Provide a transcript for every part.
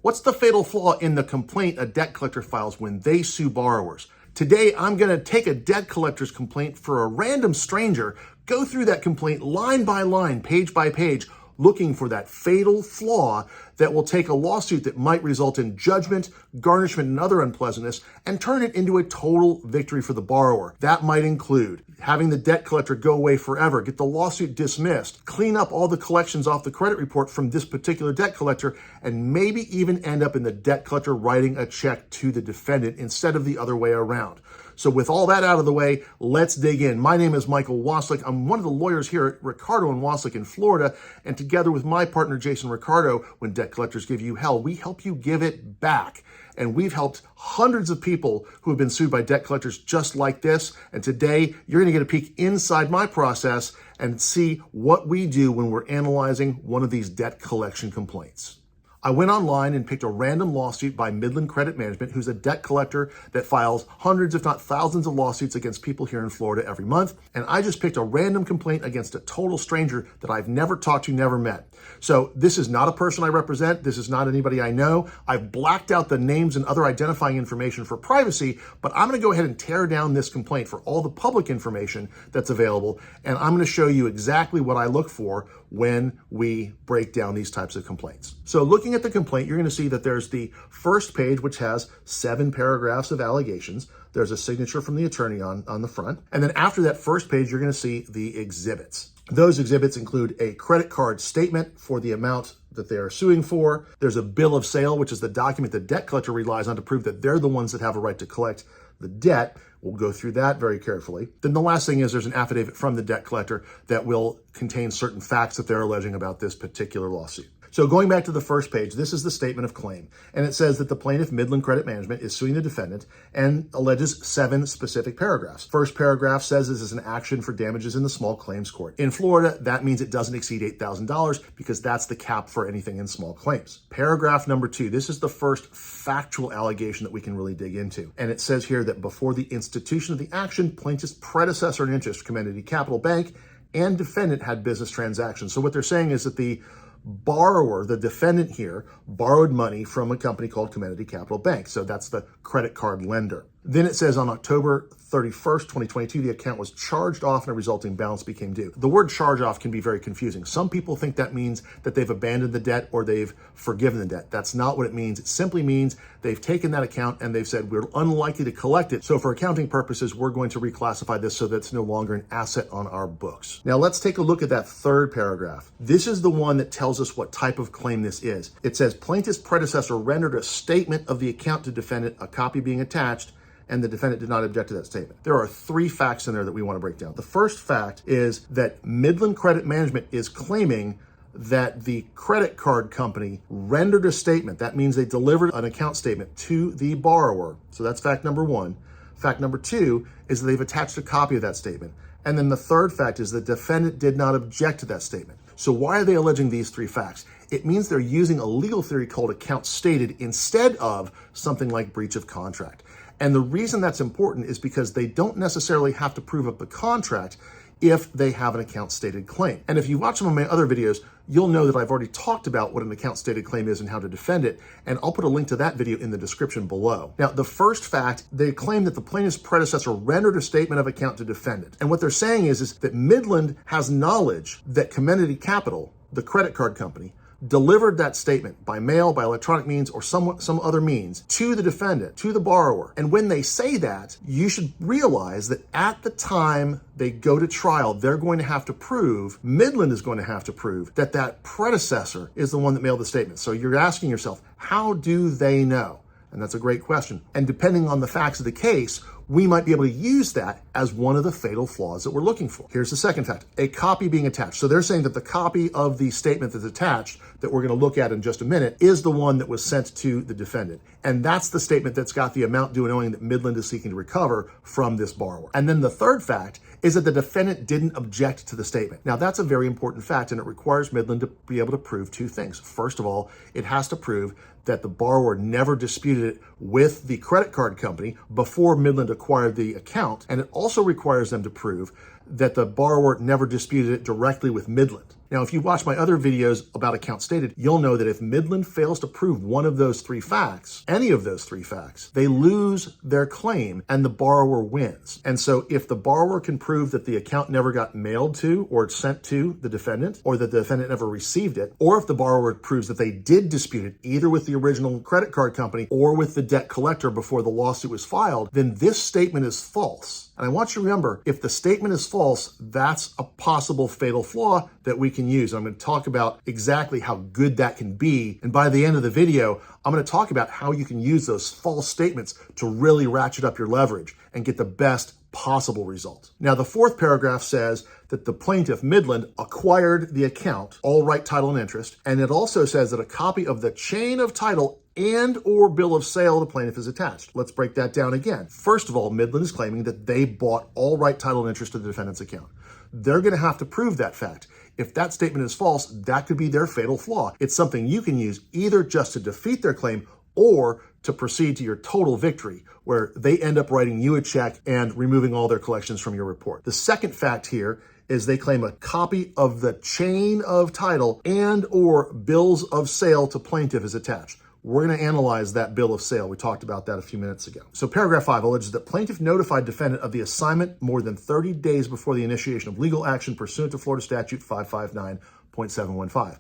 What's the fatal flaw in the complaint a debt collector files when they sue borrowers? Today, I'm going to take a debt collector's complaint for a random stranger, go through that complaint line by line, page by page, looking for that fatal flaw that will take a lawsuit that might result in judgment, garnishment, and other unpleasantness and turn it into a total victory for the borrower. That might include having the debt collector go away forever, get the lawsuit dismissed, clean up all the collections off the credit report from this particular debt collector, and maybe even end up in the debt collector writing a check to the defendant instead of the other way around. So with all that out of the way, let's dig in. My name is Michael Waslick. I'm one of the lawyers here at Ricardo and Waslick in Florida. And together with my partner, Jason Ricardo, when debt collectors give you hell, we help you give it back. And we've helped hundreds of people who have been sued by debt collectors just like this. And today, you're going to get a peek inside my process and see what we do when we're analyzing one of these debt collection complaints. I went online and picked a random lawsuit by Midland Credit Management, who's a debt collector that files hundreds, if not thousands, of lawsuits against people here in Florida every month. And I just picked a random complaint against a total stranger that I've never talked to, never met. So this is not a person I represent. This is not anybody I know. I've blacked out the names and other identifying information for privacy, but I'm going to go ahead and tear down this complaint for all the public information that's available. And I'm going to show you exactly what I look for when we break down these types of complaints. So looking at the complaint, you're going to see that there's the first page, which has 7 paragraphs of allegations. There's a signature from the attorney on the front. And then after that first page, you're going to see the exhibits. Those exhibits include a credit card statement for the amount that they are suing for. There's a bill of sale, which is the document the debt collector relies on to prove that they're the ones that have a right to collect the debt. We'll go through that very carefully. Then the last thing is there's an affidavit from the debt collector that will contain certain facts that they're alleging about this particular lawsuit. So going back to the first page, this is the statement of claim. And it says that the plaintiff, Midland Credit Management, is suing the defendant and alleges 7 specific paragraphs. First paragraph says this is an action for damages in the small claims court. In Florida, that means it doesn't exceed $8,000 because that's the cap for anything in small claims. Paragraph number 2, this is the first factual allegation that we can really dig into. And it says here that before the institution of the action, plaintiff's predecessor in interest, Community Capital Bank, and defendant had business transactions. So what they're saying is that the borrower, the defendant here, borrowed money from a company called Community Capital Bank. So that's the credit card lender. Then it says on October 31st, 2022, the account was charged off and a resulting balance became due. The word charge off can be very confusing. Some people think that means that they've abandoned the debt or they've forgiven the debt. That's not what it means. It simply means they've taken that account and they've said, we're unlikely to collect it. So for accounting purposes, we're going to reclassify this so that it's no longer an asset on our books. Now let's take a look at that third paragraph. This is the one that tells us what type of claim this is. It says plaintiff's predecessor rendered a statement of the account to defendant, a copy being attached, and the defendant did not object to that statement. There are 3 facts in there that we want to break down. The first fact is that Midland Credit Management is claiming that the credit card company rendered a statement. That means they delivered an account statement to the borrower. So that's fact number 1. Fact number 2 is that they've attached a copy of that statement. And then the third fact is the defendant did not object to that statement. So why are they alleging these 3 facts? It means they're using a legal theory called account stated instead of something like breach of contract. And the reason that's important is because they don't necessarily have to prove up the contract if they have an account stated claim. And if you watch some of my other videos, you'll know that I've already talked about what an account stated claim is and how to defend it. And I'll put a link to that video in the description below. Now, the first fact, they claim that the plaintiff's predecessor rendered a statement of account to defendant. And what they're saying is that Midland has knowledge that Community Capital, the credit card company, delivered that statement by mail, by electronic means, or some other means to the defendant, to the borrower. And when they say that, you should realize that at the time they go to trial, they're going to have to prove, Midland is going to have to prove that that predecessor is the one that mailed the statement. So you're asking yourself, how do they know? And that's a great question. And depending on the facts of the case, we might be able to use that as one of the fatal flaws that we're looking for. Here's the second fact, a copy being attached. So they're saying that the copy of the statement that's attached that we're going to look at in just a minute is the one that was sent to the defendant. And that's the statement that's got the amount due and owing that Midland is seeking to recover from this borrower. And then the third fact is that the defendant didn't object to the statement. Now, that's a very important fact, and it requires Midland to be able to prove 2 things. First of all, it has to prove that the borrower never disputed it with the credit card company before Midland acquired the account. And it also requires them to prove that the borrower never disputed it directly with Midland. Now, if you watch my other videos about accounts stated, you'll know that if Midland fails to prove one of those three facts, any of those three facts, they lose their claim and the borrower wins. And so if the borrower can prove that the account never got mailed to or sent to the defendant, or that the defendant never received it, or if the borrower proves that they did dispute it either with the original credit card company or with the debt collector before the lawsuit was filed, then this statement is false. And I want you to remember, if the statement is false, that's a possible fatal flaw that we can use. I'm going to talk about exactly how good that can be. And by the end of the video, I'm going to talk about how you can use those false statements to really ratchet up your leverage and get the best possible result. Now, the fourth paragraph says that the plaintiff, Midland, acquired the account, all right, title, and interest. And it also says that a copy of the chain of title and or bill of sale of the plaintiff is attached. Let's break that down again. First of all, Midland is claiming that they bought all right, title, and interest to the defendant's account. They're going to have to prove that fact. If that statement is false, that could be their fatal flaw. It's something you can use either just to defeat their claim or to proceed to your total victory, where they end up writing you a check and removing all their collections from your report. The second fact here is they claim a copy of the chain of title and or bills of sale to plaintiff is attached. We're going to analyze that bill of sale. We talked about that a few minutes ago. So paragraph 5 alleges that plaintiff notified defendant of the assignment more than 30 days before the initiation of legal action pursuant to Florida Statute 559.715.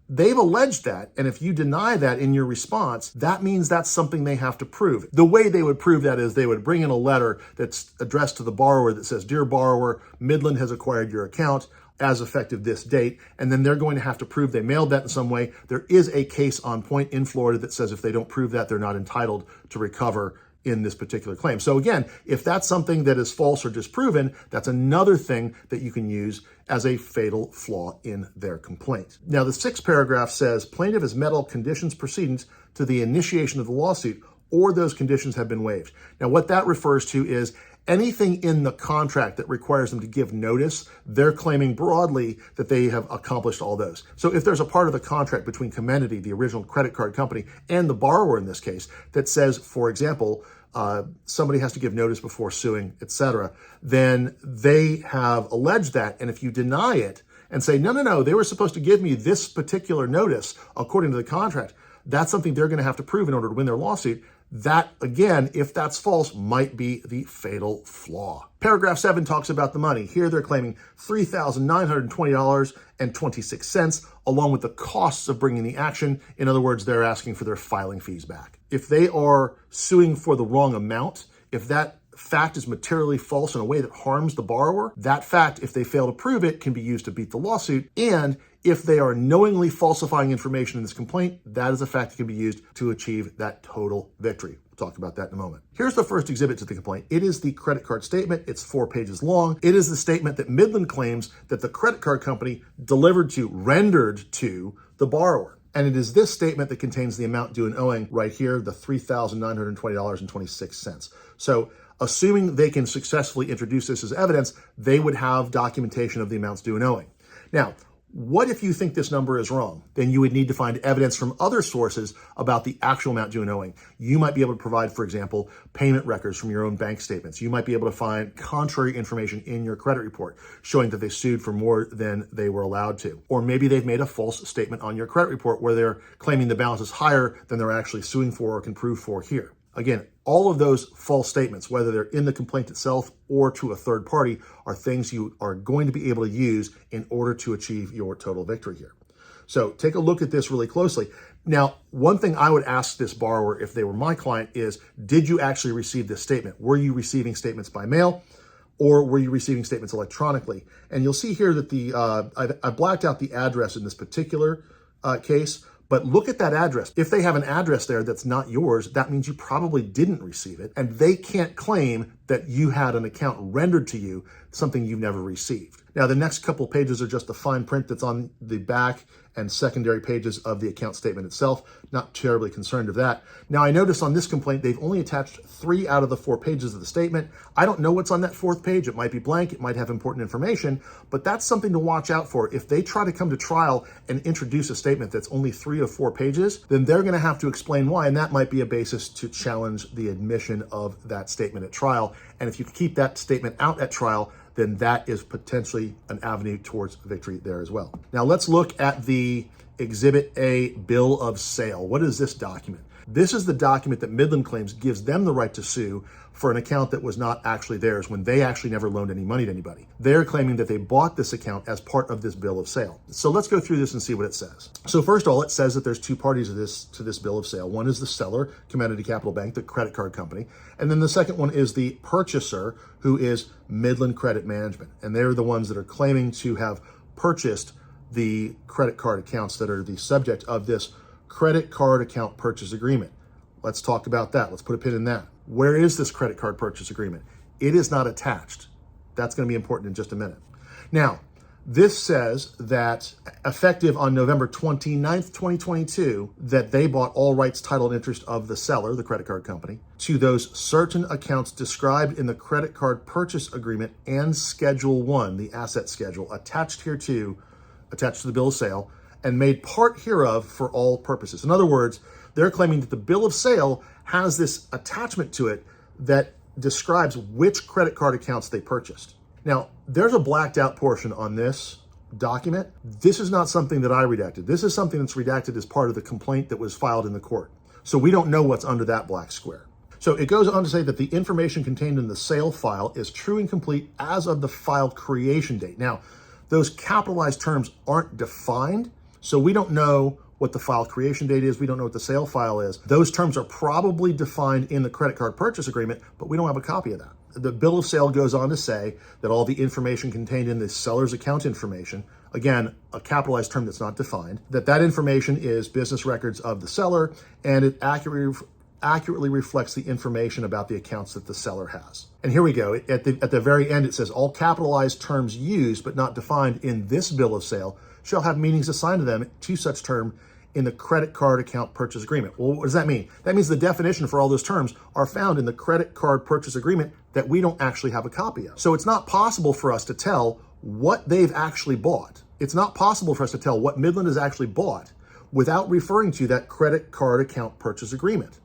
They've alleged that, and if you deny that in your response, that means that's something they have to prove. The way they would prove that is they would bring in a letter that's addressed to the borrower that says, "Dear borrower, Midland has acquired your account as effective this date," and then they're going to have to prove they mailed that in some way. There is a case on point in Florida that says if they don't prove that, they're not entitled to recover in this particular claim. So again, if that's something that is false or disproven, that's another thing that you can use as a fatal flaw in their complaint. Now, the sixth paragraph says plaintiff has met all conditions precedent to the initiation of the lawsuit, or those conditions have been waived. Now, what that refers to is anything in the contract that requires them to give notice, they're claiming broadly that they have accomplished all those. So if there's a part of the contract between Comenity, the original credit card company, and the borrower in this case, that says, for example, somebody has to give notice before suing, etc., then they have alleged that. And if you deny it and say, no, they were supposed to give me this particular notice according to the contract, that's something they're going to have to prove in order to win their lawsuit. That, again, if that's false, might be the fatal flaw. Paragraph 7 talks about the money. Here they're claiming $3,920.26, along with the costs of bringing the action. In other words, they're asking for their filing fees back. If they are suing for the wrong amount, if that fact is materially false in a way that harms the borrower, that fact, if they fail to prove it, can be used to beat the lawsuit. And if they are knowingly falsifying information in this complaint, that is a fact that can be used to achieve that total victory. We'll talk about that in a moment. Here's the first exhibit to the complaint. It is the credit card statement. It's 4 pages long. It is the statement that Midland claims that the credit card company rendered to the borrower. And it is this statement that contains the amount due and owing right here, the $3,920.26. So assuming they can successfully introduce this as evidence, they would have documentation of the amounts due and owing. Now, what if you think this number is wrong? Then you would need to find evidence from other sources about the actual amount due and owing. You might be able to provide, for example, payment records from your own bank statements. You might be able to find contrary information in your credit report showing that they sued for more than they were allowed to. Or maybe they've made a false statement on your credit report where they're claiming the balance is higher than they're actually suing for or can prove for here. Again, all of those false statements, whether they're in the complaint itself or to a third party, are things you are going to be able to use in order to achieve your total victory here. So take a look at this really closely. Now, one thing I would ask this borrower if they were my client is, did you actually receive this statement? Were you receiving statements by mail, or were you receiving statements electronically? And you'll see here that I blacked out the address in this particular case. But look at that address. If they have an address there that's not yours, that means you probably didn't receive it. And they can't claim that you had an account rendered to you, something you've never received. Now, the next couple pages are just the fine print that's on the back and secondary pages of the account statement itself. Not terribly concerned of that. Now, I notice on this complaint, they've only attached 3 out of the 4 pages of the statement. I don't know what's on that 4th page. It might be blank. It might have important information, but that's something to watch out for. If they try to come to trial and introduce a statement that's only 3 or 4 pages, then they're going to have to explain why, and that might be a basis to challenge the admission of that statement at trial. And if you keep that statement out at trial, then that is potentially an avenue towards victory there as well. Now let's look at the Exhibit A bill of sale. What is this document? This is the document that Midland claims gives them the right to sue for an account that was not actually theirs when they actually never loaned any money to anybody. They're claiming that they bought this account as part of this bill of sale. So let's go through this and see what it says. So first of all, it says that there's two parties to this bill of sale. One is the seller, Commodity Capital Bank, the credit card company. And then the second one is the purchaser, who is Midland Credit Management. And they're the ones that are claiming to have purchased the credit card accounts that are the subject of this credit card account purchase agreement. Let's talk about that. Let's put a pin in that. Where is this credit card purchase agreement? It is not attached. That's going to be important in just a minute. Now, this says that effective on November 29th, 2022, that they bought all rights, title, and interest of the seller, the credit card company, to those certain accounts described in the credit card purchase agreement and Schedule 1, the asset schedule, attached to the bill of sale, and made part hereof for all purposes. In other words, they're claiming that the bill of sale has this attachment to it that describes which credit card accounts they purchased. Now, there's a blacked out portion on this document. This is not something that I redacted. This is something that's redacted as part of the complaint that was filed in the court. So we don't know what's under that black square. So it goes on to say that the information contained in the sale file is true and complete as of the file creation date. Now, those capitalized terms aren't defined, so we don't know what the file creation date is. We don't know what the sale file is. Those terms are probably defined in the credit card purchase agreement, but we don't have a copy of that. The bill of sale goes on to say that all the information contained in the seller's account information, again, a capitalized term that's not defined, that information is business records of the seller, and it accurately reflects the information about the accounts that the seller has. And here we go. At the very end, it says all capitalized terms used but not defined in this bill of sale shall have meanings assigned to them to such term in the credit card account purchase agreement. Well, what does that mean? That means the definition for all those terms are found in the credit card purchase agreement that we don't actually have a copy of. So it's not possible for us to tell what they've actually bought. It's not possible for us to tell what Midland has actually bought without referring to that credit card account purchase agreement.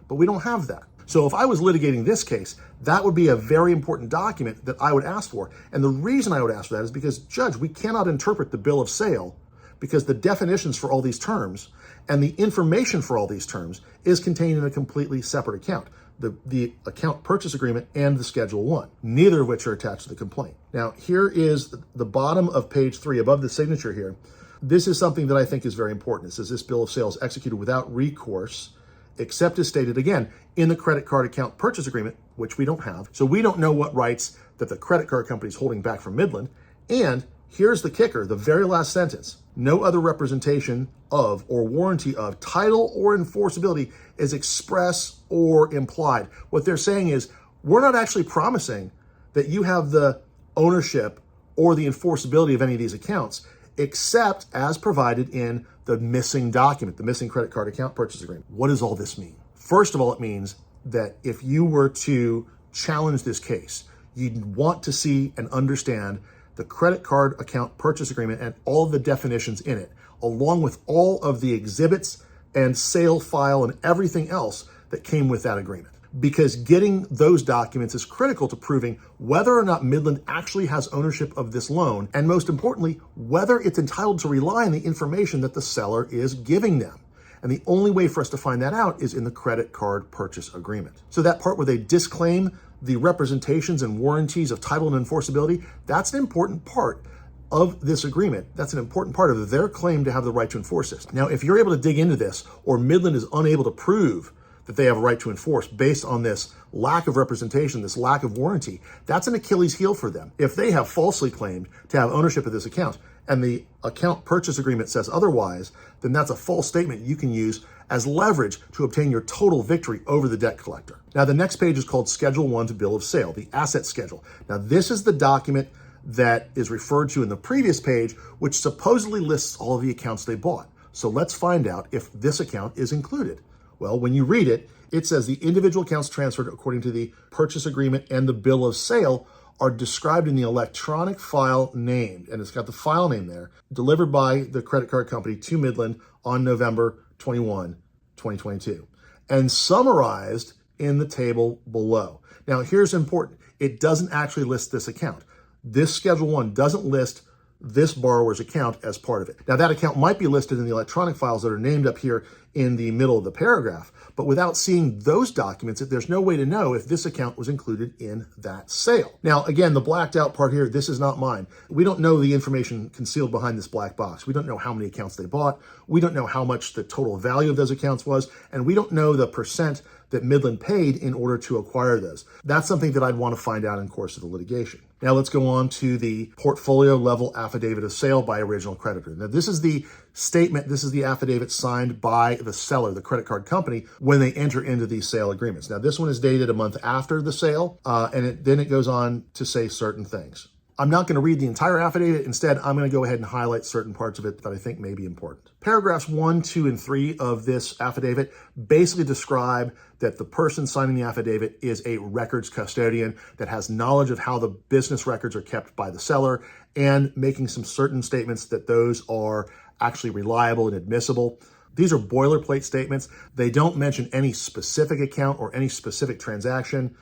But we don't have that. So if I was litigating this case, that would be a very important document that I would ask for. And the reason I would ask for that is because, Judge, we cannot interpret the bill of sale because the definitions for all these terms and the information for all these terms is contained in a completely separate account, the account purchase agreement and the Schedule 1, neither of which are attached to the complaint. Now, here is the bottom of page 3, above the signature here. This is something that I think is very important. It says this bill of sale is executed without recourse, except as stated again in the credit card account purchase agreement, which we don't have. So we don't know what rights that the credit card company is holding back from Midland. And here's the kicker, the very last sentence. No other representation of or warranty of title or enforceability is express or implied. What they're saying is we're not actually promising that you have the ownership or the enforceability of any of these accounts, except as provided in the missing document, the missing credit card account purchase agreement. What does all this mean? First of all, it means that if you were to challenge this case, you'd want to see and understand the credit card account purchase agreement and all of the definitions in it, along with all of the exhibits and sale file and everything else that came with that agreement. Because getting those documents is critical to proving whether or not Midland actually has ownership of this loan, and most importantly, whether it's entitled to rely on the information that the seller is giving them. And the only way for us to find that out is in the credit card purchase agreement. So that part where they disclaim the representations and warranties of title and enforceability, that's an important part of this agreement. That's an important part of their claim to have the right to enforce this. Now, if you're able to dig into this, or Midland is unable to prove that they have a right to enforce based on this lack of representation, this lack of warranty, that's an Achilles heel for them. If they have falsely claimed to have ownership of this account and the account purchase agreement says otherwise, then that's a false statement you can use as leverage to obtain your total victory over the debt collector. Now, the next page is called Schedule 1 to Bill of Sale, the asset schedule. Now, this is the document that is referred to in the previous page, which supposedly lists all of the accounts they bought. So let's find out if this account is included. Well, when you read it, it says the individual accounts transferred according to the purchase agreement and the bill of sale are described in the electronic file named, and it's got the file name there, delivered by the credit card company to Midland on November 21, 2022, and summarized in the table below. Now, here's important. It doesn't actually list this account. this Schedule 1 doesn't list this borrower's account as part of it. Now, that account might be listed in the electronic files that are named up here in the middle of the paragraph, but without seeing those documents, there's no way to know if this account was included in that sale. Now, again, the blacked out part here, this is not mine. We don't know the information concealed behind this black box. We don't know how many accounts they bought. We don't know how much the total value of those accounts was, and we don't know the percent that Midland paid in order to acquire those. That's something that I'd want to find out in course of the litigation. Now let's go on to the portfolio level affidavit of sale by original creditor. Now this is the statement, this is the affidavit signed by the seller, the credit card company, when they enter into these sale agreements. Now this one is dated a month after the sale, and then it goes on to say certain things. I'm not going to read the entire affidavit. Instead, I'm going to go ahead and highlight certain parts of it that I think may be important. Paragraphs 1, 2, and 3 of this affidavit basically describe that the person signing the affidavit is a records custodian that has knowledge of how the business records are kept by the seller, and making some certain statements that those are actually reliable and admissible. These are boilerplate statements. They don't mention any specific account or any specific transaction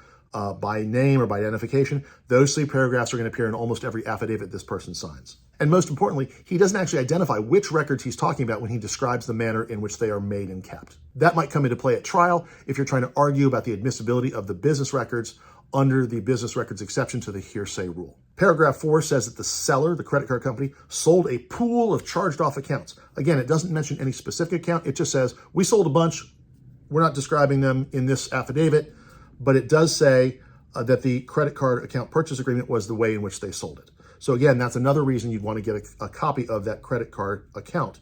by name or by identification. Those 3 paragraphs are going to appear in almost every affidavit this person signs. And most importantly, he doesn't actually identify which records he's talking about when he describes the manner in which they are made and kept. That might come into play at trial if you're trying to argue about the admissibility of the business records under the business records exception to the hearsay rule. Paragraph 4 says that the seller, the credit card company, sold a pool of charged off accounts. Again, it doesn't mention any specific account. It just says, we sold a bunch. We're not describing them in this affidavit, but it does say that the credit card account purchase agreement was the way in which they sold it. So again, that's another reason you'd want to get a copy of that credit card account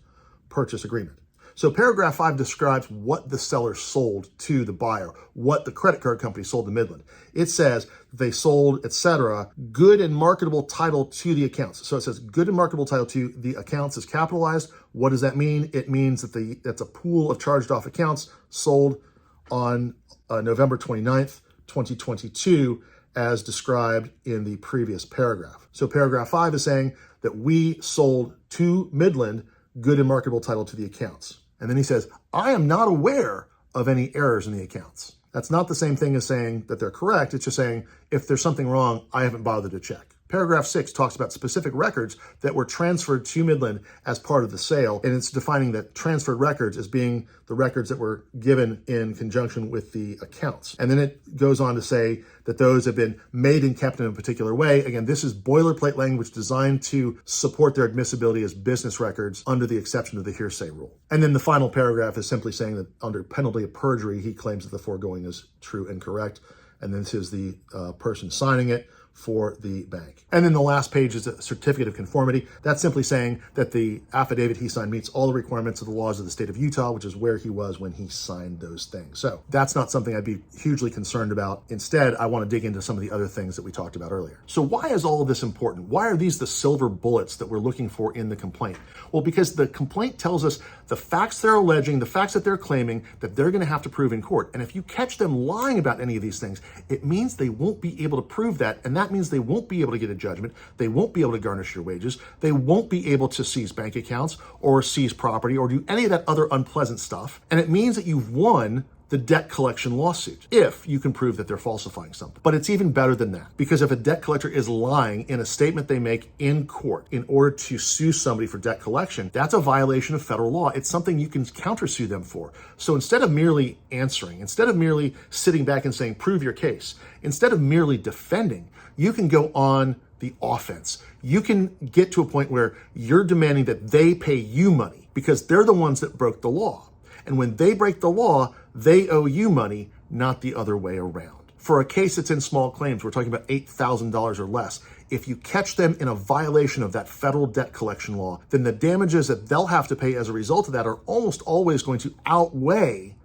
purchase agreement. So paragraph 5 describes what the seller sold to the buyer, what the credit card company sold to Midland. It says they sold, etc., good and marketable title to the accounts. So it says good and marketable title to the accounts is capitalized. What does that mean? It means that that's a pool of charged off accounts sold on November 29th, 2022, as described in the previous paragraph. So paragraph 5 is saying that we sold to Midland good and marketable title to the accounts. And then he says, I am not aware of any errors in the accounts. That's not the same thing as saying that they're correct. It's just saying, if there's something wrong, I haven't bothered to check. Paragraph 6 talks about specific records that were transferred to Midland as part of the sale, and it's defining that transferred records as being the records that were given in conjunction with the accounts. And then it goes on to say that those have been made and kept in a particular way. Again, this is boilerplate language designed to support their admissibility as business records under the exception of the hearsay rule. And then the final paragraph is simply saying that under penalty of perjury, he claims that the foregoing is true and correct. And this is the person signing it for the bank. And then the last page is a certificate of conformity. That's simply saying that the affidavit he signed meets all the requirements of the laws of the state of Utah, which is where he was when he signed those things. So that's not something I'd be hugely concerned about. Instead, I want to dig into some of the other things that we talked about earlier. So why is all of this important? Why are these the silver bullets that we're looking for in the complaint? Well, because the complaint tells us the facts they're alleging, the facts that they're claiming that they're going to have to prove in court. And if you catch them lying about any of these things, it means they won't be able to prove that. And that means they won't be able to get a judgment. They won't be able to garnish your wages. They won't be able to seize bank accounts or seize property or do any of that other unpleasant stuff. And it means that you've won the debt collection lawsuit if you can prove that they're falsifying something. But it's even better than that, because if a debt collector is lying in a statement they make in court in order to sue somebody for debt collection, that's a violation of federal law. It's something you can countersue them for. So instead of merely answering, instead of merely sitting back and saying, prove your case, instead of merely defending, you can go on the offense. You can get to a point where you're demanding that they pay you money because they're the ones that broke the law. And when they break the law, they owe you money, not the other way around. For a case that's in small claims, we're talking about $8,000 or less. If you catch them in a violation of that federal debt collection law, then the damages that they'll have to pay as a result of that are almost always going to outweigh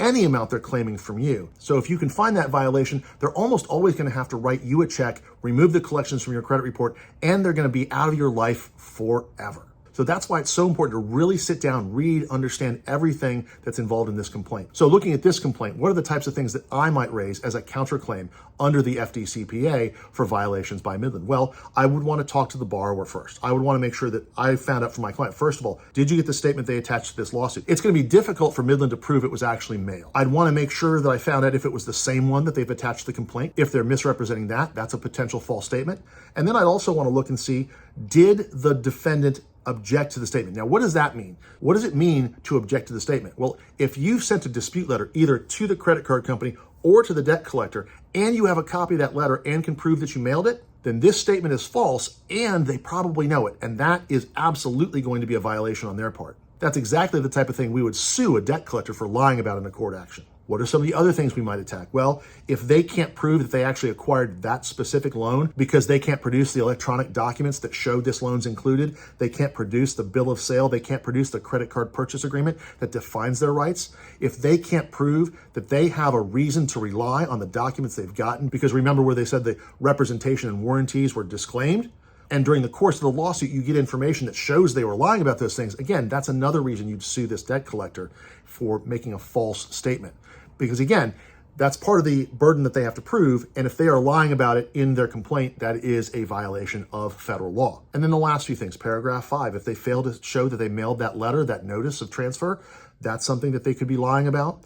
any amount they're claiming from you. So if you can find that violation, they're almost always going to have to write you a check, remove the collections from your credit report, and they're going to be out of your life forever. So that's why it's so important to really sit down, read, understand everything that's involved in this complaint. So looking at this complaint, what are the types of things that I might raise as a counterclaim under the FDCPA for violations by Midland? Well, I would want to talk to the borrower first. I would want to make sure that I found out from my client, first of all, did you get the statement they attached to this lawsuit? It's going to be difficult for Midland to prove it was actually mailed. I'd want to make sure that I found out if it was the same one that they've attached to the complaint. If they're misrepresenting that, that's a potential false statement. And then I'd also want to look and see, did the defendant object to the statement? Now, what does that mean? What does it mean to object to the statement? Well, if you've sent a dispute letter either to the credit card company or to the debt collector, and you have a copy of that letter and can prove that you mailed it, then this statement is false and they probably know it. And that is absolutely going to be a violation on their part. That's exactly the type of thing we would sue a debt collector for lying about in a court action. What are some of the other things we might attack? Well, if they can't prove that they actually acquired that specific loan because they can't produce the electronic documents that show this loan's included, they can't produce the bill of sale, they can't produce the credit card purchase agreement that defines their rights, if they can't prove that they have a reason to rely on the documents they've gotten, because remember where they said the representation and warranties were disclaimed, and during the course of the lawsuit, you get information that shows they were lying about those things. Again, that's another reason you'd sue this debt collector for making a false statement. Because again, that's part of the burden that they have to prove. And if they are lying about it in their complaint, that is a violation of federal law. And then the last few things, paragraph 5, if they fail to show that they mailed that letter, that notice of transfer, that's something that they could be lying about.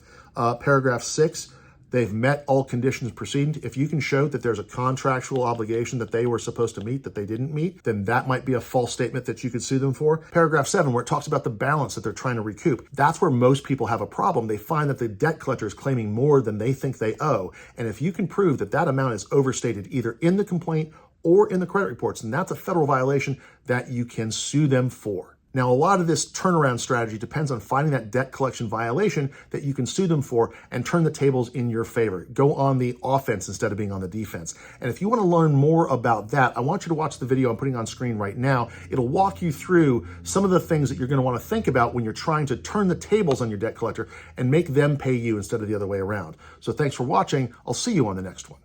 Paragraph 6, they've met all conditions precedent. If you can show that there's a contractual obligation that they were supposed to meet that they didn't meet, then that might be a false statement that you could sue them for. Paragraph 7, where it talks about the balance that they're trying to recoup. That's where most people have a problem. They find that the debt collector is claiming more than they think they owe. And if you can prove that that amount is overstated either in the complaint or in the credit reports, then that's a federal violation that you can sue them for. Now, a lot of this turnaround strategy depends on finding that debt collection violation that you can sue them for and turn the tables in your favor. Go on the offense instead of being on the defense. And if you want to learn more about that, I want you to watch the video I'm putting on screen right now. It'll walk you through some of the things that you're going to want to think about when you're trying to turn the tables on your debt collector and make them pay you instead of the other way around. So thanks for watching. I'll see you on the next one.